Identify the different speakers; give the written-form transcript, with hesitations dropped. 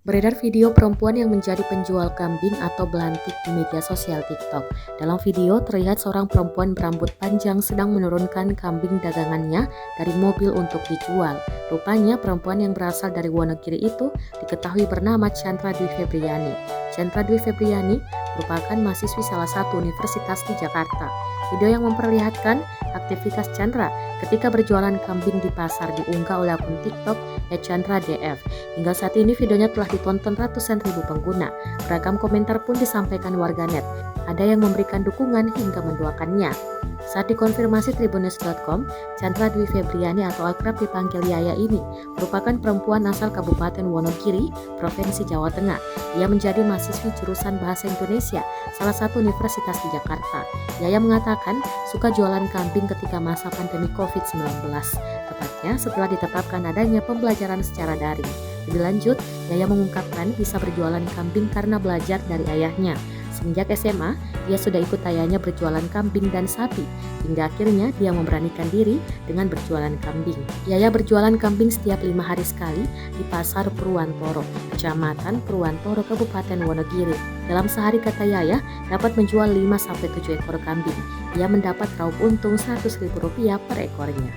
Speaker 1: Beredar video perempuan yang menjadi penjual kambing atau belantik di media sosial TikTok. Dalam video terlihat seorang perempuan berambut panjang sedang menurunkan kambing dagangannya dari mobil untuk dijual. Rupanya perempuan yang berasal dari Wonogiri itu diketahui bernama Chandra Dwi Febriani. Chandra Dwi Febriani merupakan mahasiswi salah satu universitas di Jakarta. Video yang memperlihatkan aktivitas Chandra ketika berjualan kambing di pasar diunggah oleh akun TikTok @ChandraDF. Hingga saat ini videonya telah ditonton ratusan ribu pengguna. Beragam komentar pun disampaikan warganet. Ada yang memberikan dukungan hingga mendoakannya. Saat dikonfirmasi Tribunnews.com, Chandra Dwi Febriani atau akrab dipanggil Yaya ini merupakan perempuan asal Kabupaten Wonogiri, Provinsi Jawa Tengah. Ia menjadi mahasiswi jurusan Bahasa Indonesia, salah satu universitas di Jakarta. Yaya mengatakan suka jualan kambing ketika masa pandemi COVID-19, tepatnya setelah ditetapkan adanya pembelajaran secara daring. Lebih lanjut, Yaya mengungkapkan bisa berjualan kambing karena belajar dari ayahnya. Semenjak SMA, dia sudah ikut ayahnya berjualan kambing dan sapi, hingga akhirnya dia memberanikan diri dengan berjualan kambing. Yaya berjualan kambing setiap 5 hari sekali di Pasar Purwantoro, Kecamatan Purwantoro, Kabupaten Wonogiri. Dalam sehari, kata Yaya, dapat menjual 5-7 ekor kambing. Ia mendapat raup untung Rp100.000 per ekornya.